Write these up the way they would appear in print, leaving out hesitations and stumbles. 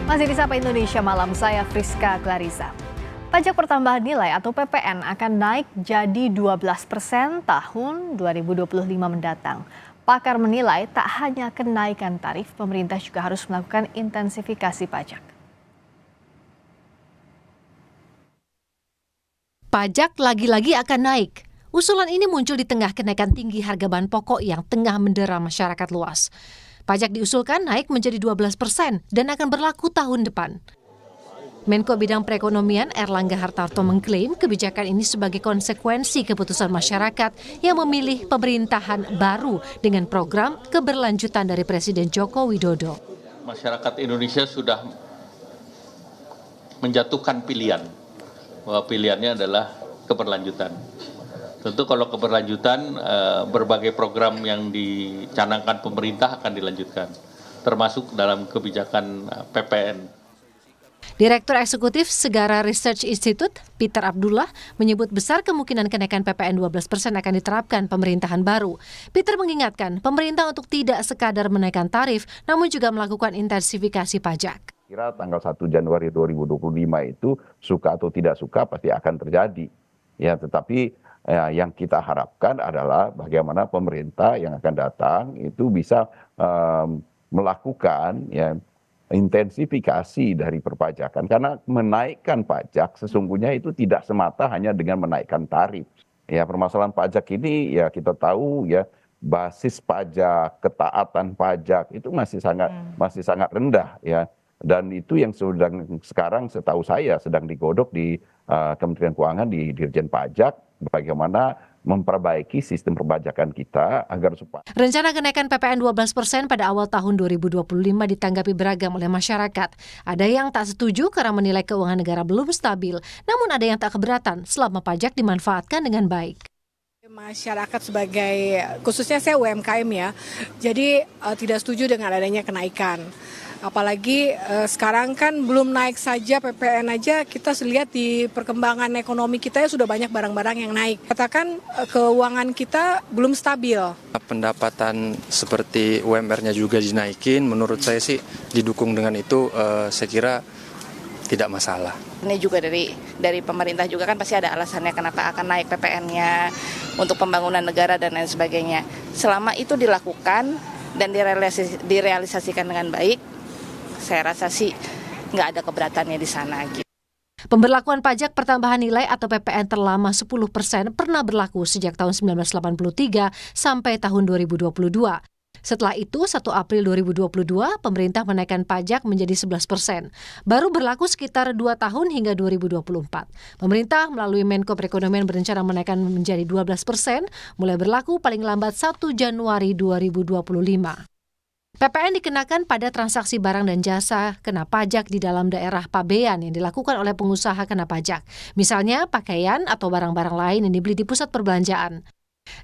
Masih di Sapa Indonesia Malam, saya Friska Clarissa. Pajak pertambahan nilai atau PPN akan naik jadi 12% tahun 2025 mendatang. Pakar menilai tak hanya kenaikan tarif, pemerintah juga harus melakukan intensifikasi pajak. Pajak lagi-lagi akan naik. Usulan ini muncul di tengah kenaikan tinggi harga bahan pokok yang tengah mendera masyarakat luas. Pajak diusulkan naik menjadi 12% dan akan berlaku tahun depan. Menko Bidang Perekonomian Erlangga Hartarto mengklaim kebijakan ini sebagai konsekuensi keputusan masyarakat yang memilih pemerintahan baru dengan program keberlanjutan dari Presiden Joko Widodo. Masyarakat Indonesia sudah menjatuhkan pilihan, bahwa pilihannya adalah keberlanjutan. Tentu kalau keberlanjutan, berbagai program yang dicanangkan pemerintah akan dilanjutkan, termasuk dalam kebijakan PPN. Direktur Eksekutif Segara Research Institute, Peter Abdullah, menyebut besar kemungkinan kenaikan PPN 12% akan diterapkan pemerintahan baru. Peter mengingatkan pemerintah untuk tidak sekadar menaikkan tarif, namun juga melakukan intensifikasi pajak. Kira tanggal 1 Januari 2025 itu suka atau tidak suka pasti akan terjadi. Ya, tetapi yang kita harapkan adalah bagaimana pemerintah yang akan datang itu bisa melakukan intensifikasi dari perpajakan, karena menaikkan pajak sesungguhnya itu tidak semata hanya dengan menaikkan tarif. Ya, permasalahan pajak ini ya kita tahu ya, basis pajak, ketaatan pajak itu masih sangat rendah ya. Dan itu yang sekarang setahu saya sedang digodok di Kementerian Keuangan, di Dirjen Pajak, bagaimana memperbaiki sistem perpajakan kita agar supaya. Rencana kenaikan PPN 12% pada awal tahun 2025 ditanggapi beragam oleh masyarakat. Ada yang tak setuju karena menilai keuangan negara belum stabil, namun ada yang tak keberatan selama pajak dimanfaatkan dengan baik. Masyarakat sebagai, khususnya saya UMKM ya, jadi tidak setuju dengan adanya kenaikan. Apalagi sekarang kan belum naik saja PPN aja, kita lihat di perkembangan ekonomi kita ya sudah banyak barang-barang yang naik. Katakan keuangan kita belum stabil. Pendapatan seperti UMR-nya juga dinaikin, menurut saya sih didukung dengan itu, saya kira tidak masalah. Ini juga dari pemerintah juga kan pasti ada alasannya kenapa akan naik PPN-nya untuk pembangunan negara dan lain sebagainya. Selama itu dilakukan dan direalisasikan dengan baik, saya rasa sih nggak ada keberatannya di sana. Pemberlakuan pajak pertambahan nilai atau PPN terlama 10% pernah berlaku sejak tahun 1983 sampai tahun 2022. Setelah itu, 1 April 2022, pemerintah menaikkan pajak menjadi 11%. Baru berlaku sekitar 2 tahun hingga 2024. Pemerintah melalui Menko Perekonomian berencana menaikkan menjadi 12%, mulai berlaku paling lambat 1 Januari 2025. PPN dikenakan pada transaksi barang dan jasa kena pajak di dalam daerah pabean yang dilakukan oleh pengusaha kena pajak. Misalnya pakaian atau barang-barang lain yang dibeli di pusat perbelanjaan.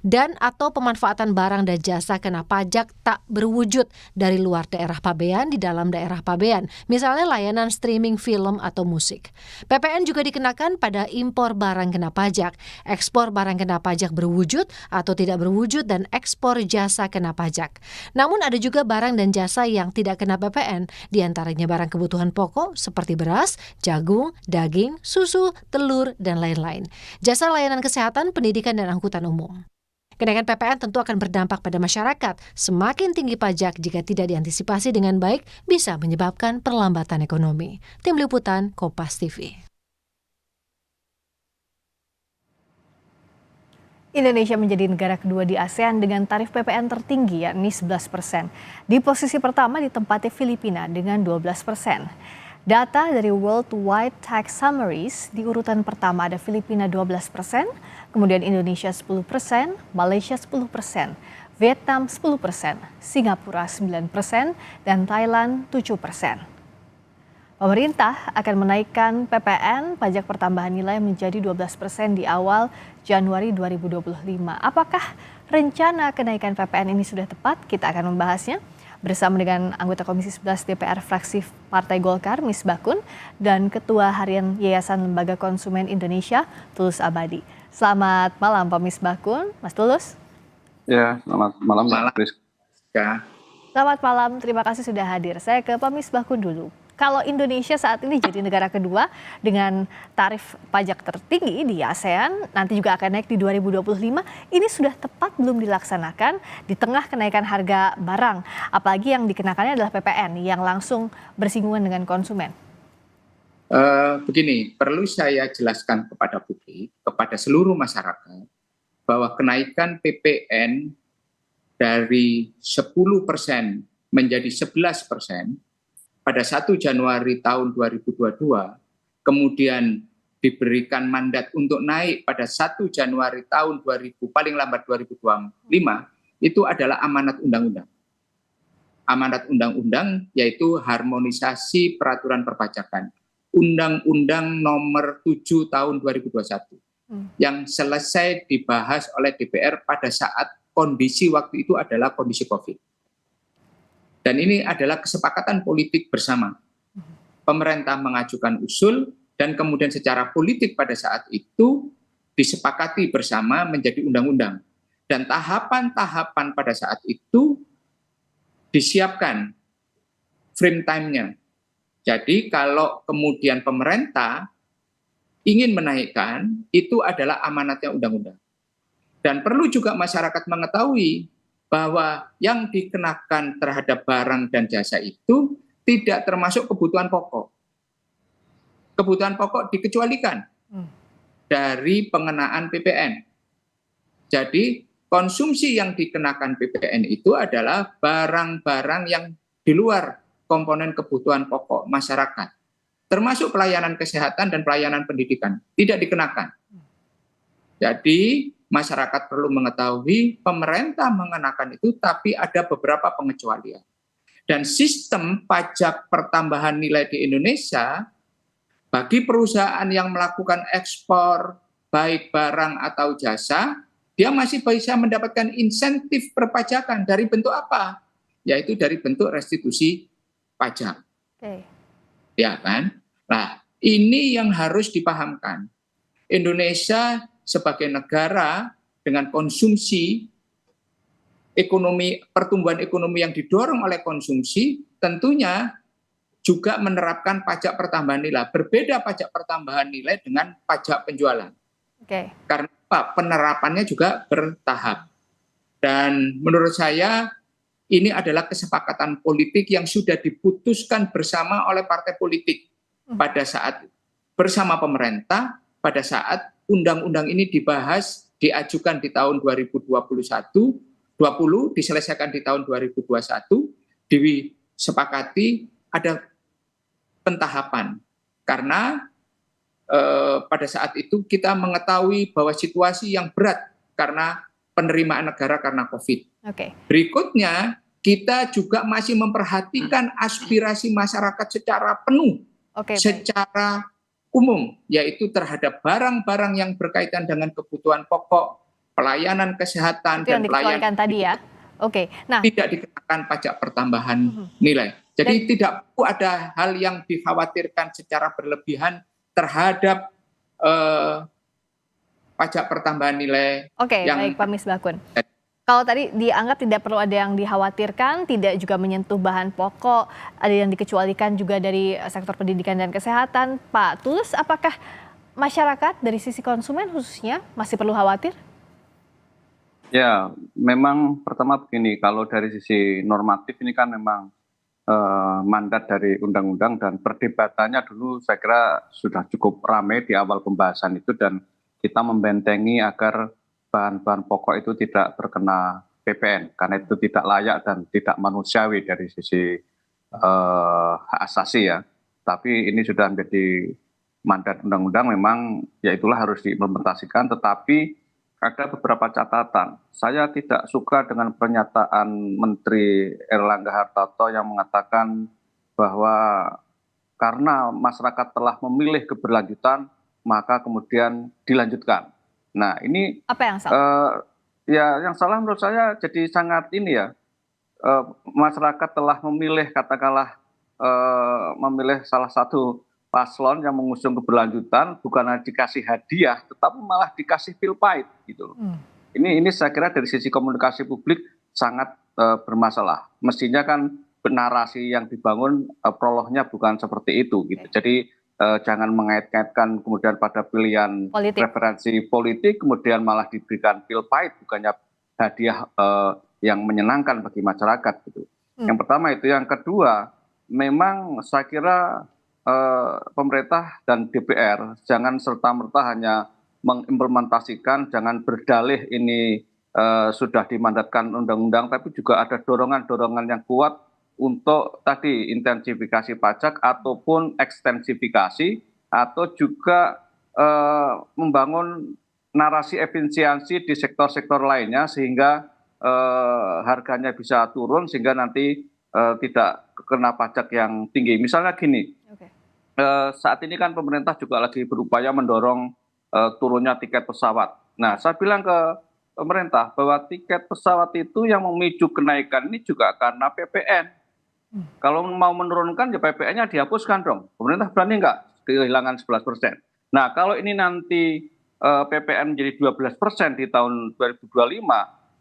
Dan atau pemanfaatan barang dan jasa kena pajak tak berwujud dari luar daerah pabean di dalam daerah pabean, misalnya layanan streaming film atau musik. PPN juga dikenakan pada impor barang kena pajak, ekspor barang kena pajak berwujud atau tidak berwujud, dan ekspor jasa kena pajak. Namun ada juga barang dan jasa yang tidak kena PPN, diantaranya barang kebutuhan pokok seperti beras, jagung, daging, susu, telur, dan lain-lain. Jasa layanan kesehatan, pendidikan, dan angkutan umum. Kenaikan PPN tentu akan berdampak pada masyarakat. Semakin tinggi pajak jika tidak diantisipasi dengan baik bisa menyebabkan perlambatan ekonomi. Tim Liputan Kompas TV. Indonesia menjadi negara kedua di ASEAN dengan tarif PPN tertinggi yakni 11%. Di posisi pertama ditempati Filipina dengan 12%. Data dari Worldwide Tax Summaries, di urutan pertama ada Filipina 12%, kemudian Indonesia 10%, Malaysia 10%, Vietnam 10%, Singapura 9%, dan Thailand 7%. Pemerintah akan menaikkan PPN pajak pertambahan nilai menjadi 12% di awal Januari 2025. Apakah rencana kenaikan PPN ini sudah tepat? Kita akan membahasnya bersama dengan anggota Komisi 11 DPR fraksi Partai Golkar, Misbah Kun, dan Ketua Harian Yayasan Lembaga Konsumen Indonesia, Tulus Abadi. Selamat malam Pak Misbah Kun, Mas Tulus. Ya, selamat malam Mbak Friska. Selamat malam, terima kasih sudah hadir. Saya ke Pak Misbah Kun dulu. Kalau Indonesia saat ini jadi negara kedua dengan tarif pajak tertinggi di ASEAN, nanti juga akan naik di 2025, ini sudah tepat belum dilaksanakan di tengah kenaikan harga barang, apalagi yang dikenakannya adalah PPN yang langsung bersinggungan dengan konsumen. Begini, perlu saya jelaskan kepada publik, kepada seluruh masyarakat, bahwa kenaikan PPN dari 10% menjadi 11% pada 1 Januari tahun 2022, kemudian diberikan mandat untuk naik pada 1 Januari tahun 2000, paling lambat 2025, itu adalah amanat undang-undang. Amanat undang-undang yaitu harmonisasi peraturan perpajakan. Undang-Undang Nomor 7 Tahun 2021 yang selesai dibahas oleh DPR pada saat kondisi waktu itu adalah kondisi COVID. Dan ini adalah kesepakatan politik bersama. Pemerintah mengajukan usul dan kemudian secara politik pada saat itu disepakati bersama menjadi undang-undang. Dan tahapan-tahapan pada saat itu disiapkan frame time-nya. Jadi kalau kemudian pemerintah ingin menaikkan, itu adalah amanatnya undang-undang. Dan perlu juga masyarakat mengetahui bahwa yang dikenakan terhadap barang dan jasa itu tidak termasuk kebutuhan pokok. Kebutuhan pokok dikecualikan dari pengenaan PPN. Jadi konsumsi yang dikenakan PPN itu adalah barang-barang yang di luar komponen kebutuhan pokok masyarakat, termasuk pelayanan kesehatan dan pelayanan pendidikan, tidak dikenakan. Jadi masyarakat perlu mengetahui pemerintah mengenakan itu, tapi ada beberapa pengecualian. Dan sistem pajak pertambahan nilai di Indonesia bagi perusahaan yang melakukan ekspor baik barang atau jasa, dia masih bisa mendapatkan insentif perpajakan dari bentuk apa? Yaitu dari bentuk restitusi pajak. Ya kan? Nah, ini yang harus dipahamkan. Indonesia sebagai negara dengan konsumsi ekonomi, pertumbuhan ekonomi yang didorong oleh konsumsi, tentunya juga menerapkan pajak pertambahan nilai. Berbeda pajak pertambahan nilai dengan pajak penjualan. Karena apa? Penerapannya juga bertahap. Dan menurut saya ini adalah kesepakatan politik yang sudah diputuskan bersama oleh partai politik pada saat bersama pemerintah, pada saat undang-undang ini dibahas, diajukan di tahun 2020, diselesaikan di tahun 2021, disepakati ada pentahapan. Karena pada saat itu kita mengetahui bahwa situasi yang berat karena penerimaan negara karena COVID. Berikutnya, kita juga masih memperhatikan aspirasi masyarakat secara penuh, secara umum, yaitu terhadap barang-barang yang berkaitan dengan kebutuhan pokok, pelayanan kesehatan, dan pelayanan tadi ya. Nah, tidak dikenakan pajak pertambahan nilai. Jadi tidak perlu ada hal yang dikhawatirkan secara berlebihan terhadap pajak pertambahan nilai. Baik Pak Misbakun. Kalau tadi dianggap tidak perlu ada yang dikhawatirkan, tidak juga menyentuh bahan pokok, ada yang dikecualikan juga dari sektor pendidikan dan kesehatan. Pak Tulus, apakah masyarakat dari sisi konsumen khususnya masih perlu khawatir? Ya, memang pertama begini, kalau dari sisi normatif ini kan memang mandat dari undang-undang dan perdebatannya dulu saya kira sudah cukup ramai di awal pembahasan itu dan kita membentengi agar bahan-bahan pokok itu tidak terkena PPN karena itu tidak layak dan tidak manusiawi dari sisi hak asasi ya. Tapi ini sudah menjadi mandat undang-undang memang ya itulah harus diimplementasikan, tetapi ada beberapa catatan. Saya tidak suka dengan pernyataan Menteri Erlangga Hartarto yang mengatakan bahwa karena masyarakat telah memilih keberlanjutan maka kemudian dilanjutkan. Nah ini apa yang salah? Ya yang salah menurut saya jadi sangat ini ya, masyarakat telah memilih katakanlah memilih salah satu paslon yang mengusung keberlanjutan bukan hanya dikasih hadiah tetapi malah dikasih pil pahit gitu. Ini saya kira dari sisi komunikasi publik sangat bermasalah. Mestinya kan narasi yang dibangun prolognya bukan seperti itu gitu. Jadi jangan mengait-ngaitkan kemudian pada pilihan preferensi politik kemudian malah diberikan pil pahit bukannya hadiah yang menyenangkan bagi masyarakat gitu. Yang pertama itu, yang kedua memang saya kira pemerintah dan DPR jangan serta-merta hanya mengimplementasikan, jangan berdalih ini sudah dimandatkan undang-undang, tapi juga ada dorongan-dorongan yang kuat untuk tadi intensifikasi pajak ataupun ekstensifikasi, atau juga membangun narasi efisiensi di sektor-sektor lainnya sehingga harganya bisa turun sehingga nanti tidak kena pajak yang tinggi. Misalnya gini, saat ini kan pemerintah juga lagi berupaya mendorong turunnya tiket pesawat. Nah, saya bilang ke pemerintah bahwa tiket pesawat itu yang memicu kenaikan ini juga karena PPN. Kalau mau menurunkan ya PPN-nya dihapuskan dong. Pemerintah berani nggak kehilangan 11%? Nah, kalau ini nanti PPN menjadi 12% di tahun 2025,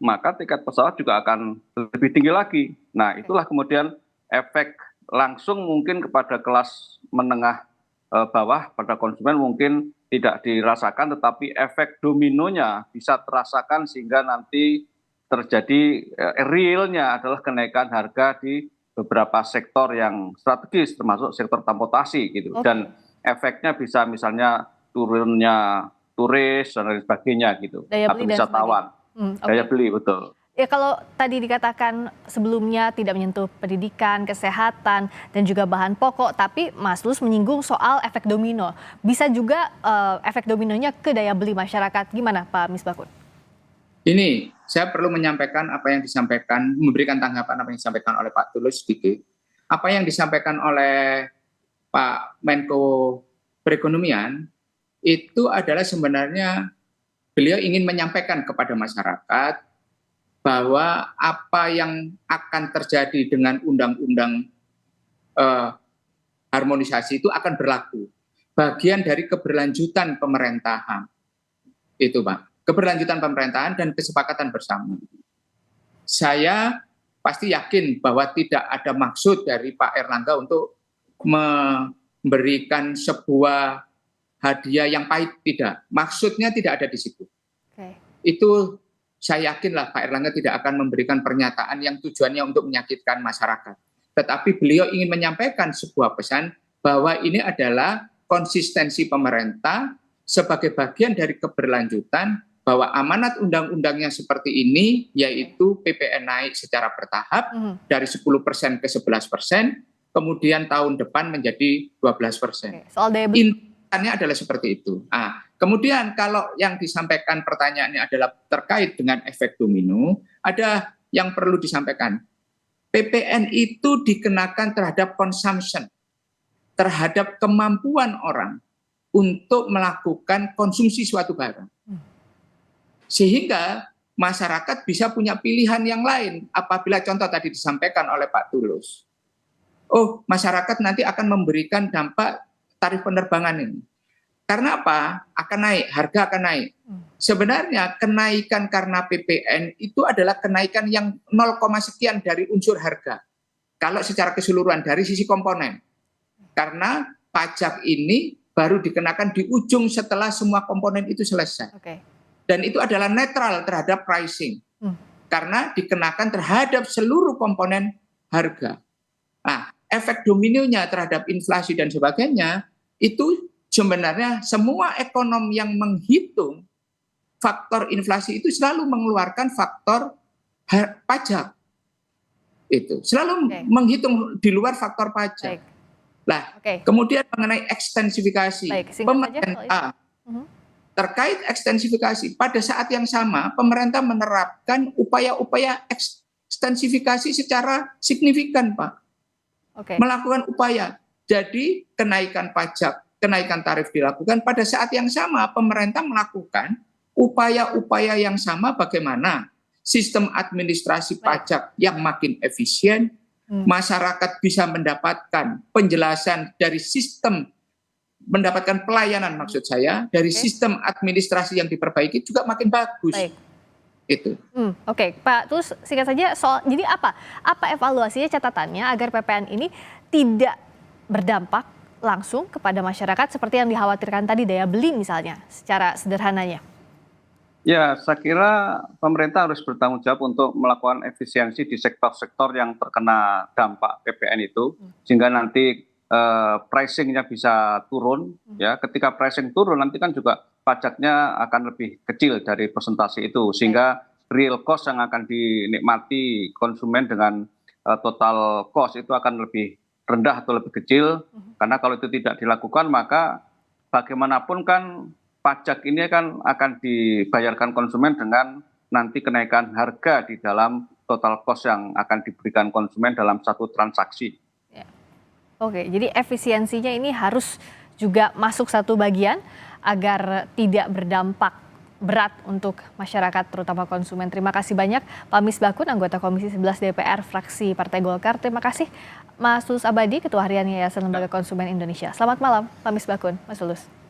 maka tiket pesawat juga akan lebih tinggi lagi. Nah, itulah kemudian efek langsung mungkin kepada kelas menengah bawah, pada konsumen mungkin tidak dirasakan, tetapi efek dominonya bisa terasakan sehingga nanti terjadi realnya adalah kenaikan harga di beberapa sektor yang strategis termasuk sektor transportasi gitu. Dan efeknya bisa misalnya turunnya turis dan lain sebagainya gitu, atau wisatawan. Daya beli, betul. Ya, kalau tadi dikatakan sebelumnya tidak menyentuh pendidikan, kesehatan, dan juga bahan pokok, tapi Mas Tulus menyinggung soal efek domino. Bisa juga efek dominonya ke daya beli masyarakat. Gimana Pak Misbakun? Ini, saya perlu menyampaikan apa yang disampaikan, memberikan tanggapan apa yang disampaikan oleh Pak Tulus sedikit. Apa yang disampaikan oleh Pak Menko Perekonomian, itu adalah sebenarnya beliau ingin menyampaikan kepada masyarakat bahwa apa yang akan terjadi dengan undang-undang harmonisasi itu akan berlaku. Bagian dari keberlanjutan pemerintahan. Itu Pak, keberlanjutan pemerintahan dan kesepakatan bersama. Saya pasti yakin bahwa tidak ada maksud dari Pak Erlangga untuk memberikan sebuah hadiah yang pahit, tidak. Maksudnya tidak ada di situ. Itu saya yakinlah Pak Erlangga tidak akan memberikan pernyataan yang tujuannya untuk menyakitkan masyarakat. Tetapi beliau ingin menyampaikan sebuah pesan bahwa ini adalah konsistensi pemerintah sebagai bagian dari keberlanjutan, bahwa amanat undang-undangnya seperti ini, yaitu PPN naik secara bertahap dari 10% ke 11%, kemudian tahun depan menjadi 12%. Soal daya beli. Intinya adalah seperti itu. Kemudian kalau yang disampaikan pertanyaannya adalah terkait dengan efek domino, ada yang perlu disampaikan. PPN itu dikenakan terhadap consumption, terhadap kemampuan orang untuk melakukan konsumsi suatu barang. Sehingga masyarakat bisa punya pilihan yang lain apabila contoh tadi disampaikan oleh Pak Tulus. Oh, masyarakat nanti akan memberikan dampak tarif penerbangan ini. Karena apa? Akan naik, harga akan naik. Sebenarnya kenaikan karena PPN itu adalah kenaikan yang 0, sekian dari unsur harga. Kalau secara keseluruhan dari sisi komponen. Karena pajak ini baru dikenakan di ujung setelah semua komponen itu selesai. Dan itu adalah netral terhadap pricing. Karena dikenakan terhadap seluruh komponen harga. Nah, efek dominonya terhadap inflasi dan sebagainya, itu sebenarnya semua ekonom yang menghitung faktor inflasi itu selalu mengeluarkan faktor pajak. Itu selalu menghitung di luar faktor pajak. Nah, kemudian mengenai ekstensifikasi, pemerintah terkait ekstensifikasi, pada saat yang sama pemerintah menerapkan upaya-upaya ekstensifikasi secara signifikan, Pak. Melakukan upaya. Jadi kenaikan pajak, kenaikan tarif dilakukan, pada saat yang sama pemerintah melakukan upaya-upaya yang sama, bagaimana sistem administrasi pajak yang makin efisien, masyarakat bisa mendapatkan penjelasan dari sistem, mendapatkan pelayanan maksud saya, dari sistem administrasi yang diperbaiki juga makin bagus. gitu. Oke, Pak, terus singkat saja jadi apa evaluasinya, catatannya agar PPN ini tidak berdampak langsung kepada masyarakat seperti yang dikhawatirkan tadi, daya beli misalnya, secara sederhananya? Ya, saya kira pemerintah harus bertanggung jawab untuk melakukan efisiensi di sektor-sektor yang terkena dampak PPN itu, sehingga nanti pricing-nya bisa turun. Ya, ketika pricing turun nanti kan juga pajaknya akan lebih kecil dari persentase itu, sehingga real cost yang akan dinikmati konsumen dengan total cost itu akan lebih rendah atau lebih kecil. Karena kalau itu tidak dilakukan, maka bagaimanapun kan pajak ini kan akan dibayarkan konsumen dengan nanti kenaikan harga di dalam total cost yang akan diberikan konsumen dalam satu transaksi. Oke, jadi efisiensinya ini harus juga masuk satu bagian agar tidak berdampak berat untuk masyarakat, terutama konsumen. Terima kasih banyak Pak Misbakun, anggota Komisi 11 DPR, fraksi Partai Golkar. Terima kasih Mas Tulus Abadi, Ketua Harian Yayasan Lembaga Konsumen Indonesia. Selamat malam Pak Misbakun, Mas Tulus.